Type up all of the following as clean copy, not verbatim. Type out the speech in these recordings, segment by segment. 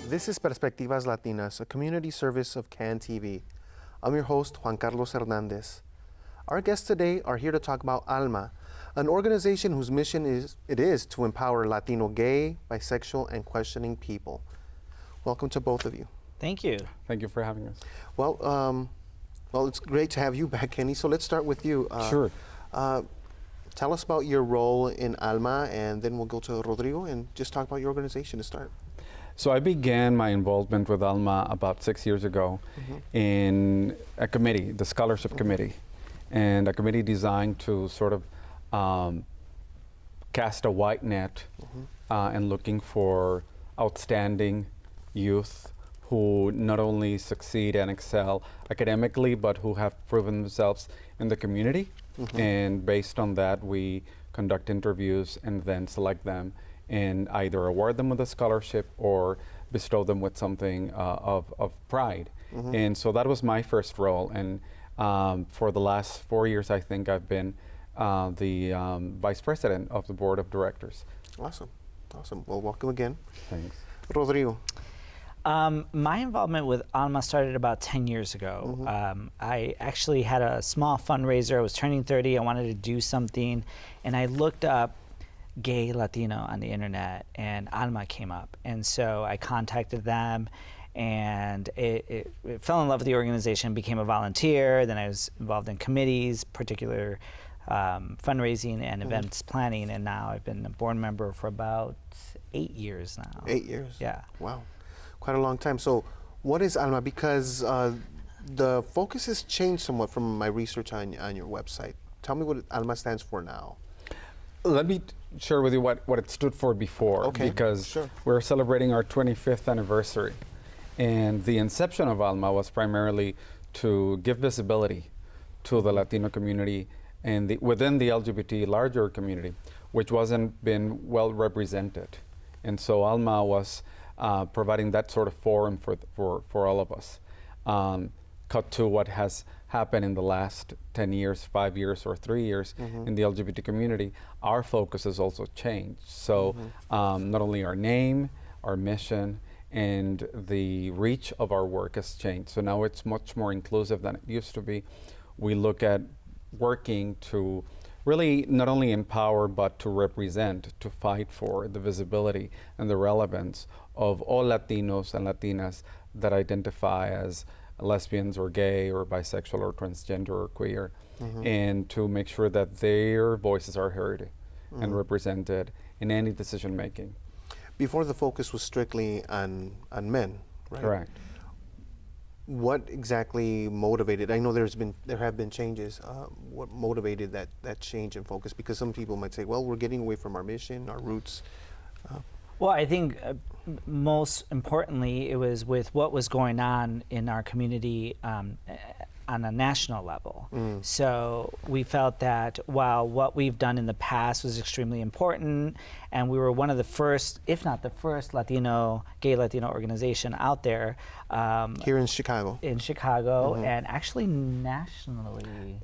This is Perspectivas Latinas, a community service of CAN TV. I'm your host, Juan Carlos Hernandez. Our guests today are here to talk about ALMA, an organization whose mission is to empower Latino gay, bisexual, and questioning people. Welcome to both of you. Thank you. Thank you for having us. Well, it's great to have you back, Kenny. So let's start with you. Sure. Tell us about your role in ALMA, and then we'll go to Rodrigo and just talk about your organization to start. So I began my involvement with ALMA about 6 years ago in a committee, the scholarship committee, and a committee designed to sort of cast a wide net and looking for outstanding youth who not only succeed and excel academically, but who have proven themselves in the community. And based on that, we conduct interviews and then select them and either award them with a scholarship or bestow them with something of pride. And so that was my first role. And for the last 4 years, I think I've been the vice president of the board of directors. Awesome. Awesome. Well, welcome again. Thanks. Rodrigo. My involvement with ALMA started about 10 years ago. I actually had a small fundraiser. I was turning 30. I wanted to do something. And I looked up gay Latino on the internet, and ALMA came up. And so I contacted them, and it fell in love with the organization, became a volunteer. Then I was involved in committees, particular fundraising and events planning. And now I've been a board member for about 8 years now. 8 years? Yeah. Wow. Quite a long time. So what is ALMA? Because the focus has changed somewhat from my research on your website. Tell me what ALMA stands for now. Let me share with you what it stood for before, because we're celebrating our 25th anniversary. And the inception of ALMA was primarily to give visibility to the Latino community and within the LGBT larger community, which wasn't been well represented. And so ALMA was providing that sort of forum for all of us. Cut to what has happened in the last 10 years, 5 years, or 3 years in the LGBT community, our focus has also changed. So not only our name, our mission, and the reach of our work has changed. So now it's much more inclusive than it used to be. We look at working to really not only empower, but to represent, to fight for the visibility and the relevance of all Latinos and Latinas that identify as lesbians or gay or bisexual or transgender or queer, and to make sure that their voices are heard and represented in any decision making. Before, the focus was strictly on men, right? Correct. What exactly motivated? I know there have been changes. What motivated that change in focus? Because some people might say, well, we're getting away from our mission, our roots. Well, I think most importantly, it was with what was going on in our community on a national level. So we felt that while what we've done in the past was extremely important, and we were one of the first, if not the first, gay Latino organization out there. Here in Chicago. And actually nationally.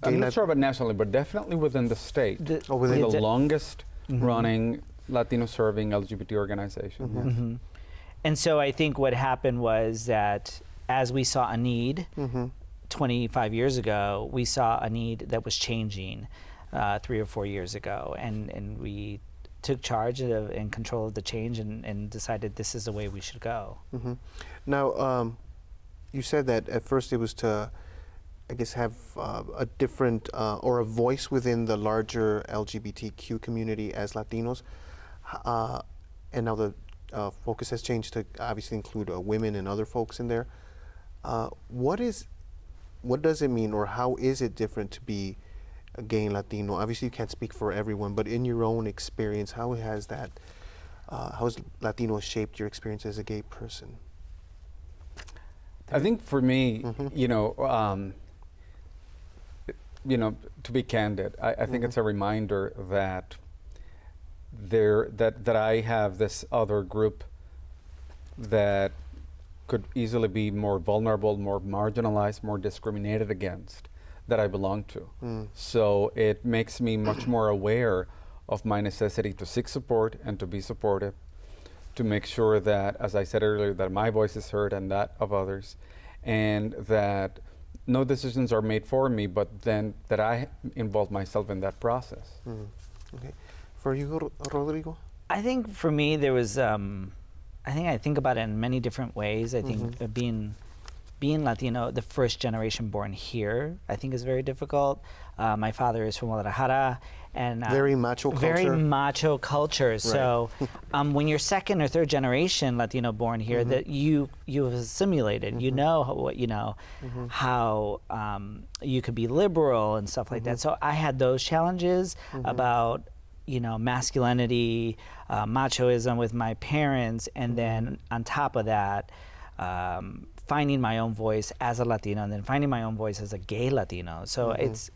I'm not sure about nationally, but definitely within the state. Within the longest running Latino serving LGBT organization. And so I think what happened was that as we saw a need 25 years ago, we saw a need that was changing 3 or 4 years ago. And we took charge and control of the change and decided this is the way we should go. Now, you said that at first it was to, I guess, have a different or a voice within the larger LGBTQ community as Latinos. And now the focus has changed to obviously include women and other folks in there. What does it mean, or how is it different to be a gay and Latino? Obviously, you can't speak for everyone, but in your own experience, how has Latino shaped your experience as a gay person? I think for me, to be candid, I think it's a reminder that that I have this other group that could easily be more vulnerable, more marginalized, more discriminated against, that I belong to. So it makes me much more aware of my necessity to seek support and to be supportive, to make sure that, as I said earlier, that my voice is heard and that of others, and that no decisions are made for me, but then that I involve myself in that process. Okay. For you, Rodrigo? I think for me, there was, I think about it in many different ways. I think being Latino, the first generation born here, I think is very difficult. My father is from Guadalajara, and very macho culture. Very macho culture. Right. So, when you're second or third generation Latino born here, that you have assimilated. You know how you could be liberal and stuff like that. So I had those challenges about masculinity, machoism with my parents, and then on top of that, finding my own voice as a Latino, and then finding my own voice as a gay Latino. So it's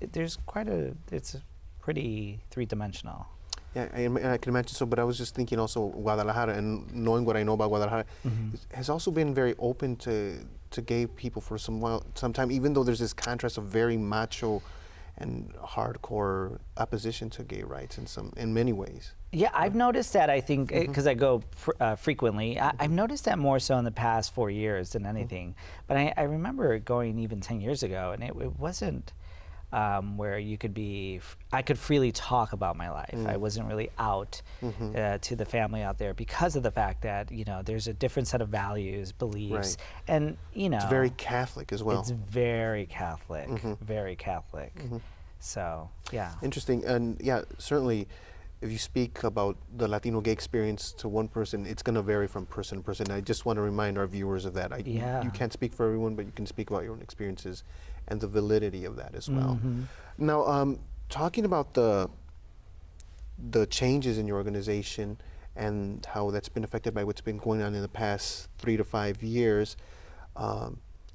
pretty three-dimensional. Yeah, I can imagine so, but I was just thinking also Guadalajara, and knowing what I know about Guadalajara, has also been very open to gay people for some time, even though there's this contrast of very macho and hardcore opposition to gay rights in many ways. Yeah, I've noticed that, I think, because I go frequently. I've noticed that more so in the past 4 years than anything. But I remember going even 10 years ago, and it wasn't where I could freely talk about my life. I wasn't really out to the family out there because of the fact that, there's a different set of values, beliefs, and, It's very Catholic as well. It's very Catholic, very Catholic. So, yeah. Interesting, and yeah, certainly, if you speak about the Latino gay experience to one person, it's going to vary from person to person. I just want to remind our viewers of that. You can't speak for everyone, but you can speak about your own experiences and the validity of that as well. Now, talking about the changes in your organization and how that's been affected by what's been going on in the past 3 to 5 years,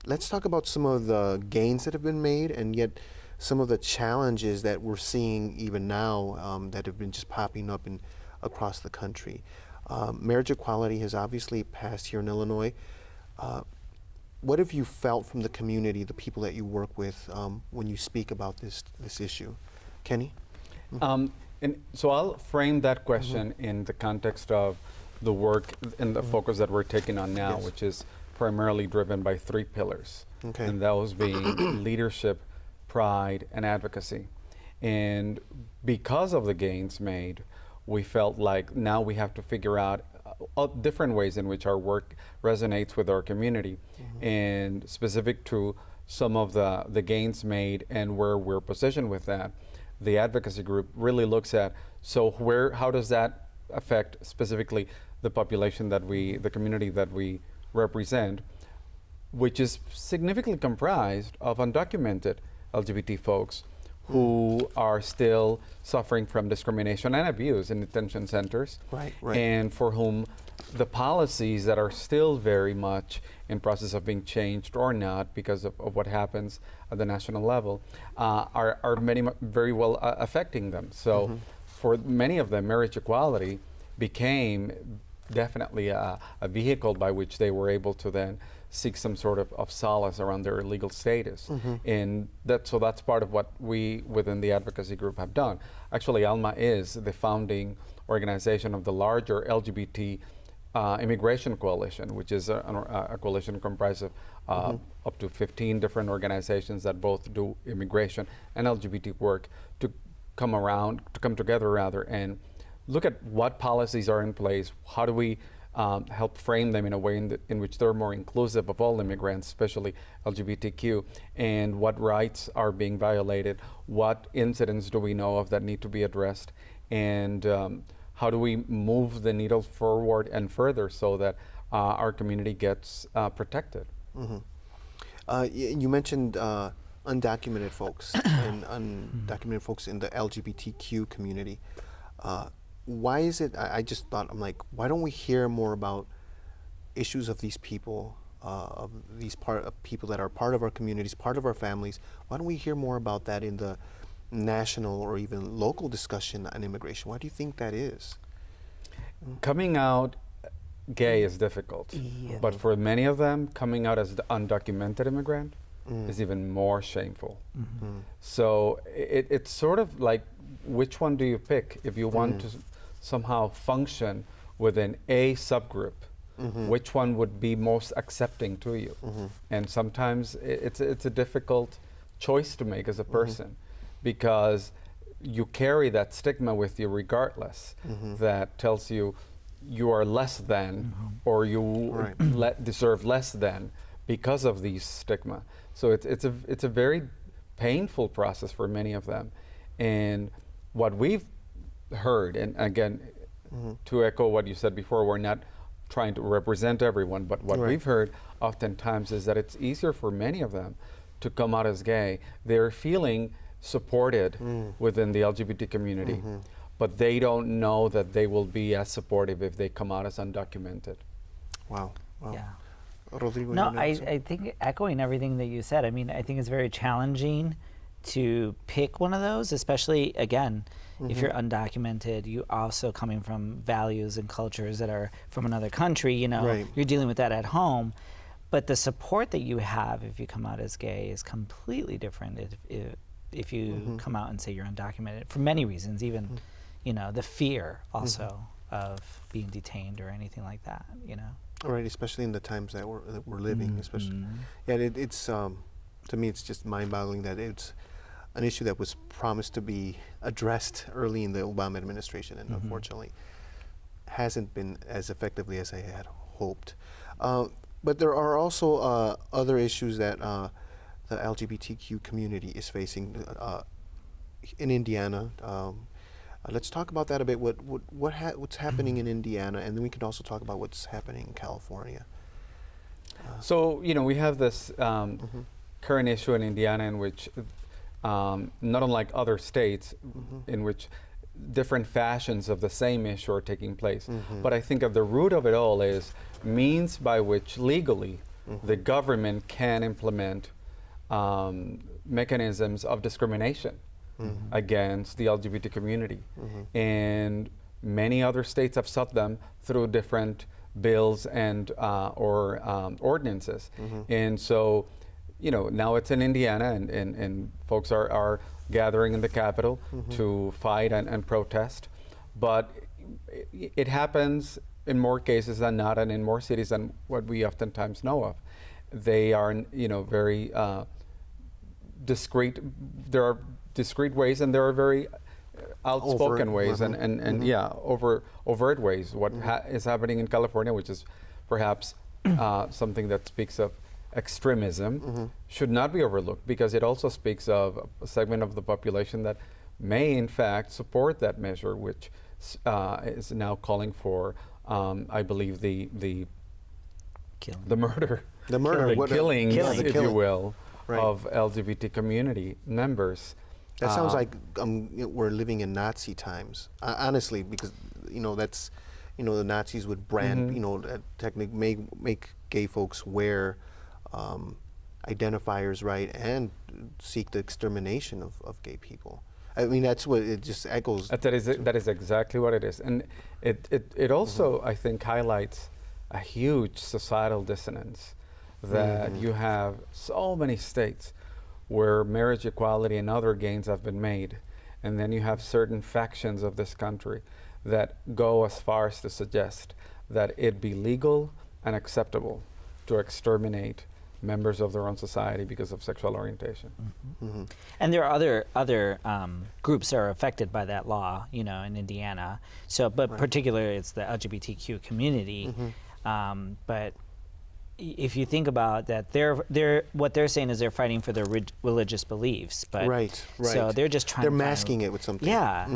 let's talk about some of the gains that have been made, and yet some of the challenges that we're seeing even now that have been just popping up across the country. Marriage equality has obviously passed here in Illinois. What have you felt from the community, the people that you work with, when you speak about this issue? Kenny? And so I'll frame that question in the context of the work and the focus that we're taking on now, which is primarily driven by 3 pillars. And those being leadership, pride, and advocacy. And because of the gains made, we felt like now we have to figure out different ways in which our work resonates with our community. And specific to some of the gains made and where we're positioned with that, the advocacy group really looks at, how does that affect specifically the population the community that we represent, which is significantly comprised of undocumented LGBT folks who are still suffering from discrimination and abuse in detention centers, and for whom the policies that are still very much in process of being changed or not because of what happens at the national level are very well affecting them. So for many of them, marriage equality became definitely a vehicle by which they were able to then seek some sort of solace around their legal status. And that's part of what we within the advocacy group have done. Actually, ALMA is the founding organization of the larger LGBT Immigration Coalition, which is a coalition comprised of up to 15 different organizations that both do immigration and LGBT work to come together and look at what policies are in place, how do we help frame them in a way in which they're more inclusive of all immigrants, especially LGBTQ, and what rights are being violated, what incidents do we know of that need to be addressed, and how do we move the needle forward and further so that our community gets protected. You mentioned undocumented folks and undocumented folks in the LGBTQ community. Why is it, I just thought, I'm like, why don't we hear more about issues of these people, of people that are part of our communities, part of our families? Why don't we hear more about that in the national or even local discussion on immigration? Why do you think that is? Coming out gay is difficult, but for many of them, coming out as the undocumented immigrant is even more shameful. So it's sort of like, which one do you pick if you want to somehow function within a subgroup, which one would be most accepting to you? And sometimes it's a difficult choice to make as a person, because you carry that stigma with you regardless, that tells you you are less than, or you deserve less than because of these stigma. So it's a very painful process for many of them. And what we've heard, and again, to echo what you said before, we're not trying to represent everyone, but what we've heard oftentimes is that it's easier for many of them to come out as gay. They're feeling supported within the LGBT community, but they don't know that they will be as supportive if they come out as undocumented. Wow. Yeah. Rodrigo, No, I think echoing everything that you said, I mean, I think it's very challenging to pick one of those, especially, again, if you're undocumented, you also coming from values and cultures that are from another country, you know, you're dealing with that at home. But the support that you have if you come out as gay is completely different if you come out and say you're undocumented, for many reasons, even, you know, the fear also of being detained or anything like that, you know. Right, especially in the times that we're living, especially. Yeah, it's to me, it's just mind-boggling that it's an issue that was promised to be addressed early in the Obama administration, and unfortunately hasn't been as effectively as I had hoped. But there are also other issues that the LGBTQ community is facing in Indiana. Let's talk about that a bit. What's happening in Indiana, and then we can also talk about what's happening in California. So, you know, we have this current issue in Indiana in which, not unlike other states, in which different fashions of the same issue are taking place. But I think at the root of it all is means by which legally the government can implement mechanisms of discrimination against the LGBT community. And many other states have sought them through different bills and or ordinances. And so, you know, now it's in Indiana, and folks are gathering in the Capitol to fight and protest. But it happens in more cases than not, and in more cities than what we oftentimes know of. They are, you know, very discreet. There are discreet ways, and there are very outspoken ways, and overt ways. What is happening in California, which is perhaps something that speaks of extremism, should not be overlooked, because it also speaks of a segment of the population that may in fact support that measure, which is now calling for, I believe, the murder, the killings, if you will, of LGBT community members. That sounds like we're living in Nazi times, honestly, because, you know, that's, you know, the Nazis would brand, you know, technically make gay folks wear identifiers, right, and seek the extermination of gay people. I mean, that's what it just echoes. That is exactly what it is. And it also, I think, highlights a huge societal dissonance that you have so many states where marriage equality and other gains have been made. And then you have certain factions of this country that go as far as to suggest that it be legal and acceptable to exterminate members of their own society because of sexual orientation. And there are other groups that are affected by that law, you know, in Indiana. So, but particularly it's the LGBTQ community. But if you think about that, what they're saying is they're fighting for their religious beliefs, but so they're just trying. They're masking it with something. Yeah,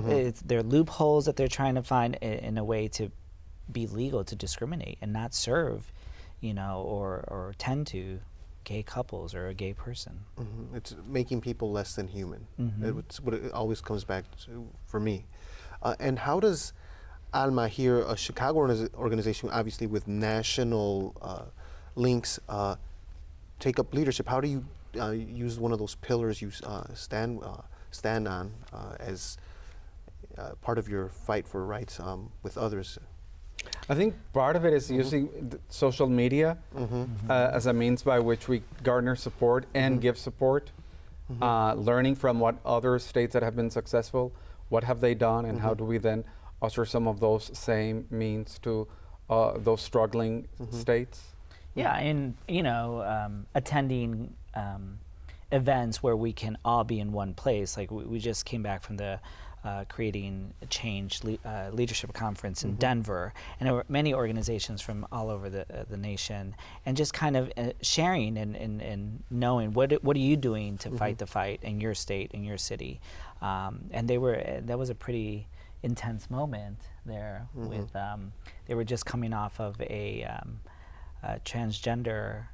there are loopholes that they're trying to find in a way to be legal to discriminate and not serve, you know, or tend to gay couples or a gay person. It's making people less than human. It's what it always comes back to for me. And how does ALMA here, a Chicago organization, obviously with national links, take up leadership? How do you use one of those pillars you stand on as part of your fight for rights with others? I think part of it is using social media as a means by which we garner support and give support, learning from what other states that have been successful, what have they done, and how do we then usher some of those same means to those struggling states? Yeah, and attending events where we can all be in one place. Like we just came back from the Creating Change Leadership Conference in Denver, and there were many organizations from all over the nation, and just kind of sharing and knowing what are you doing to fight the fight in your state, in your city, and that was a pretty intense moment there. With they were just coming off of a transgender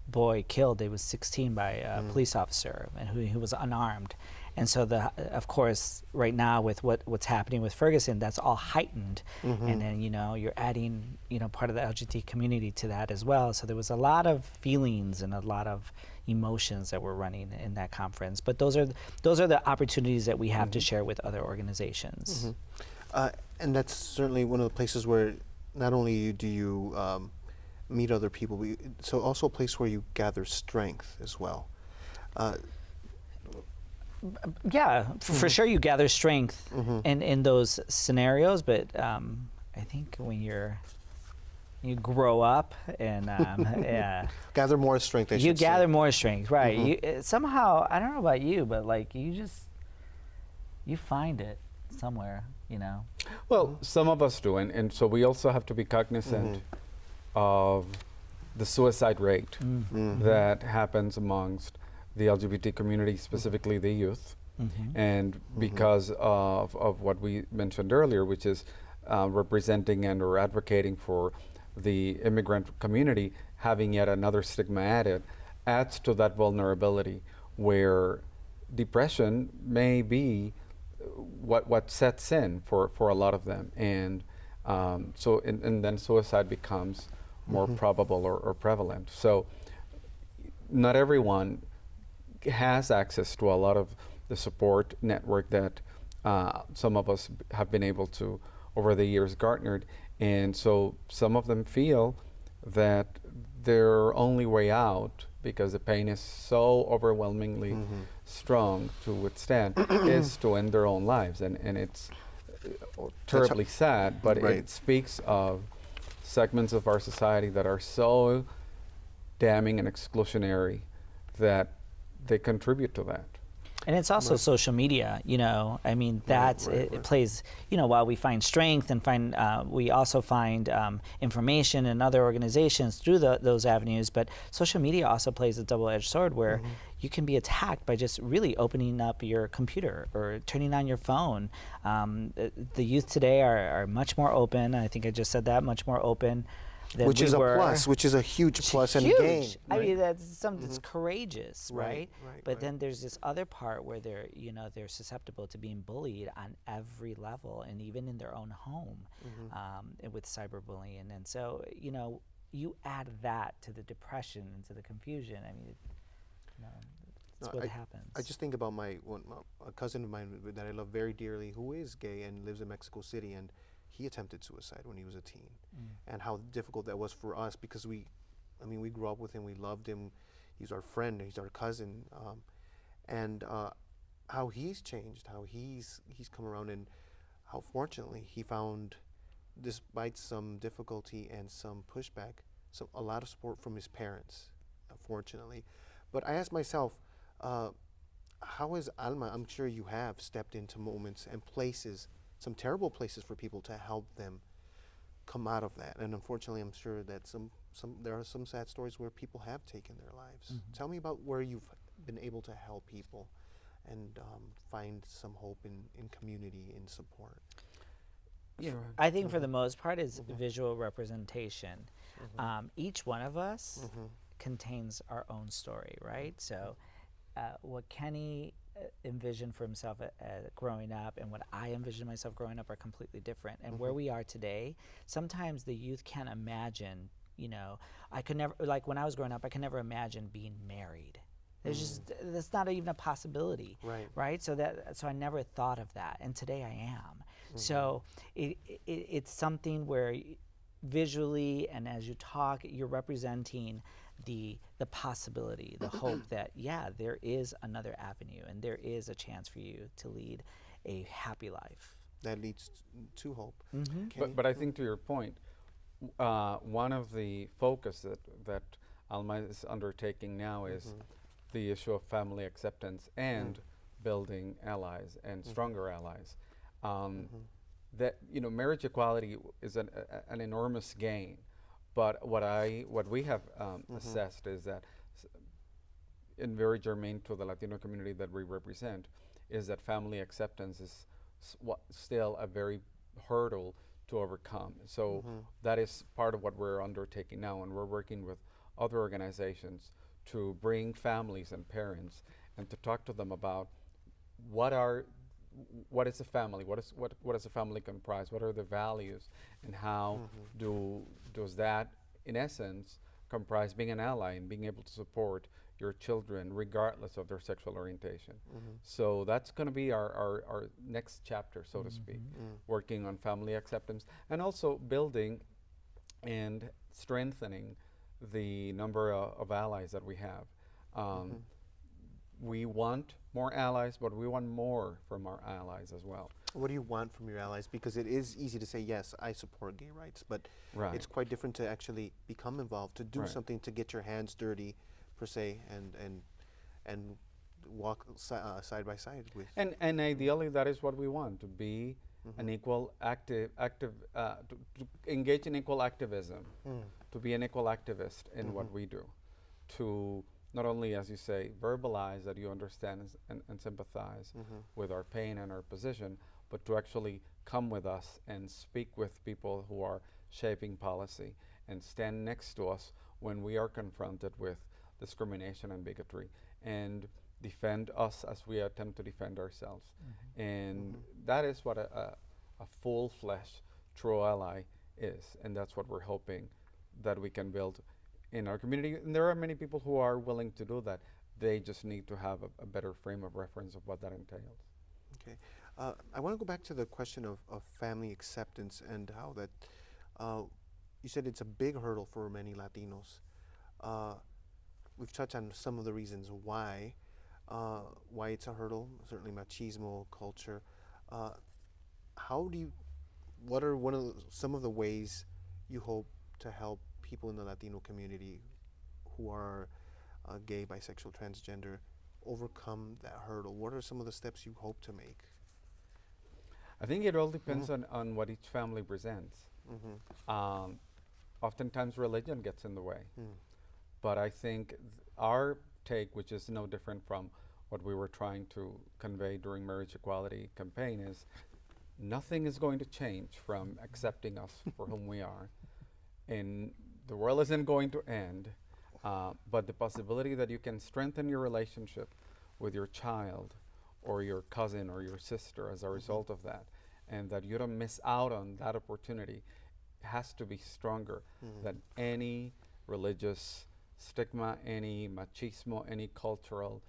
boy killed. He was 16 by a police officer, and who was unarmed. And so of course, right now with what's happening with Ferguson, that's all heightened. And then you're adding part of the LGBT community to that as well. So there was a lot of feelings and a lot of emotions that were running in that conference. But those are the opportunities that we have to share with other organizations. And that's certainly one of the places where not only do you meet other people, but so also a place where you gather strength as well. Yeah, for sure you gather strength in those scenarios, but I think when you grow up and gather more strength. You gather more strength, right? You, somehow, I don't know about you, but like you find it somewhere, Well, some of us do, and so we also have to be cognizant of the suicide rate that happens amongst the LGBT community, specifically the youth. And because of what we mentioned earlier, which is representing and or advocating for the immigrant community, having yet another stigma added, adds to that vulnerability where depression may be what sets in for a lot of them. And so then suicide becomes more probable or prevalent. So not everyone has access to a lot of the support network that some of us have been able to over the years garnered, and so some of them feel that their only way out, because the pain is so overwhelmingly strong to withstand, is to end their own lives, and it's terribly sad, but it speaks of segments of our society that are so damning and exclusionary that they contribute to that. And it's also social media, I mean, it plays, while we find strength and we also find information in other organizations through those avenues, but social media also plays a double-edged sword where you can be attacked by just really opening up your computer or turning on your phone. The youth today are much more open. I think I just said that, much more open. Which is a plus, which is a huge plus and a gain. I mean, that's something that's courageous, right? But then there's this other part where they're susceptible to being bullied on every level, and even in their own home, with cyberbullying. And so, you add that to the depression and to the confusion. I mean, that's what happens. I just think about a cousin of mine that I love very dearly, who is gay and lives in Mexico City, and he attempted suicide when he was a teen, and how difficult that was for us because we grew up with him, we loved him, he's our friend, he's our cousin, and how he's changed, how he's come around, and how fortunately he found, despite some difficulty and some pushback, a lot of support from his parents, fortunately. But I asked myself, how is Alma, I'm sure you have stepped into moments and places, some terrible places for people to help them come out of that. And unfortunately, I'm sure that there are some sad stories where people have taken their lives. Tell me about where you've been able to help people and find some hope in community, in support. Yeah, I think for the most part is visual representation. Each one of us contains our own story, right? So what Kenny envisioned for himself growing up and what I envisioned myself growing up are completely different. And where we are today, sometimes the youth can't imagine, I could never, like when I was growing up, I could never imagine being married. There's that's not even a possibility, right? So I never thought of that, and today I am. So it's something where visually and as you talk, you're representing the possibility, the hope that there is another avenue and there is a chance for you to lead a happy life. that leads to hope. But I think to your point, one of the focus that Alma is undertaking now is the issue of family acceptance and building allies and stronger allies. That marriage equality is an enormous gain, but what we have assessed is that, and very germane to the Latino community that we represent, is that family acceptance is still a very hurdle to overcome. So that is part of what we're undertaking now, and we're working with other organizations to bring families and parents and to talk to them about what is a family, what does a family comprise, what are the values, and how does that, in essence, comprise being an ally and being able to support your children regardless of their sexual orientation. So that's going to be our next chapter, so to speak, working on family acceptance and also building and strengthening the number of allies that we have. We want more allies, but we want more from our allies as well. What do you want from your allies? Because it is easy to say, yes, I support gay rights, but it's quite different to actually become involved, to do something, to get your hands dirty, per se, and walk side by side with. And ideally, that is what we want, to be an equal to engage in equal activism, to be an equal activist in what we do, to not only, as you say, verbalize that you understand and sympathize with our pain and our position, but to actually come with us and speak with people who are shaping policy and stand next to us when we are confronted with discrimination and bigotry, and defend us as we attempt to defend ourselves. And that is what a full-fledged true ally is, and that's what we're hoping that we can build in our community. And there are many people who are willing to do that. They just need to have a better frame of reference of what that entails. Okay. I want to go back to the question of family acceptance and how that, you said it's a big hurdle for many Latinos. We've touched on some of the reasons why it's a hurdle, certainly machismo, culture. What are some of the ways you hope to help people in the Latino community who are gay, bisexual, transgender overcome that hurdle? What are some of the steps you hope to make? I think it all depends on what each family presents. Oftentimes religion gets in the way. But I think our take, which is no different from what we were trying to convey during marriage equality campaign, is nothing is going to change from accepting us for whom we are. And the world isn't going to end, but the possibility that you can strengthen your relationship with your child or your cousin or your sister as a result of that, and that you don't miss out on that opportunity, has to be stronger than any religious stigma, any machismo, any cultural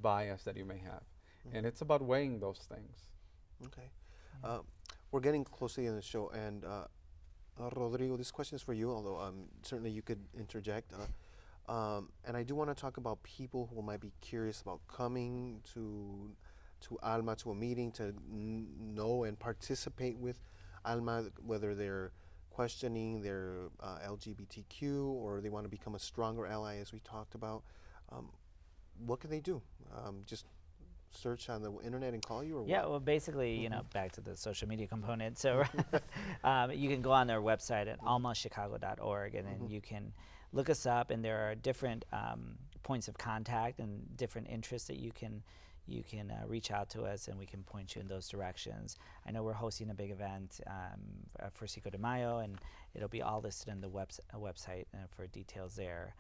bias that you may have. And it's about weighing those things. Okay. We're getting close to the end of the show, and Rodrigo, this question is for you, although certainly you could interject. And I do want to talk about people who might be curious about coming to Alma, to a meeting, to know and participate with Alma, whether they're questioning their LGBTQ or they want to become a stronger ally, as we talked about. What can they do? Just search on the internet and call you, or yeah, what? well, basically, back to the social media component. So you can go on their website at almachicago.org, and then you can look us up, and there are different points of contact and different interests that you can reach out to us, and we can point you in those directions. I know we're hosting a big event for Cinco de Mayo, and it'll be all listed in the website for details there.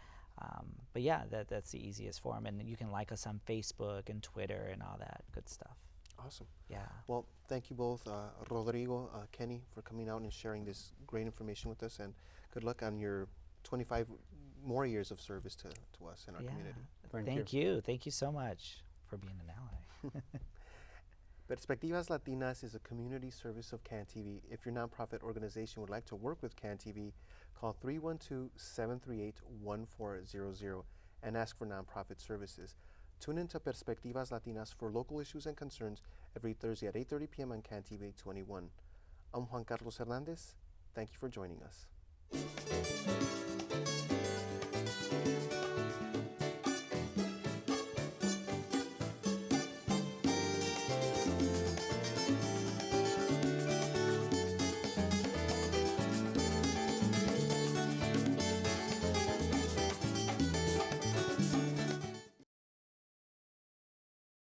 But yeah, that's the easiest form, and you can like us on Facebook and Twitter and all that good stuff. Awesome. Yeah. Well, thank you both, Rodrigo, Kenny, for coming out and sharing this great information with us, and good luck on your 25 more years of service to us and our community. Thank you. Thank you so much for being an ally. Perspectivas Latinas is a community service of CAN TV. If your nonprofit organization would like to work with CAN TV, call 312-738-1400 and ask for nonprofit services. Tune in to Perspectivas Latinas for local issues and concerns every Thursday at 8:30 p.m. on CAN TV 21. I'm Juan Carlos Hernandez. Thank you for joining us.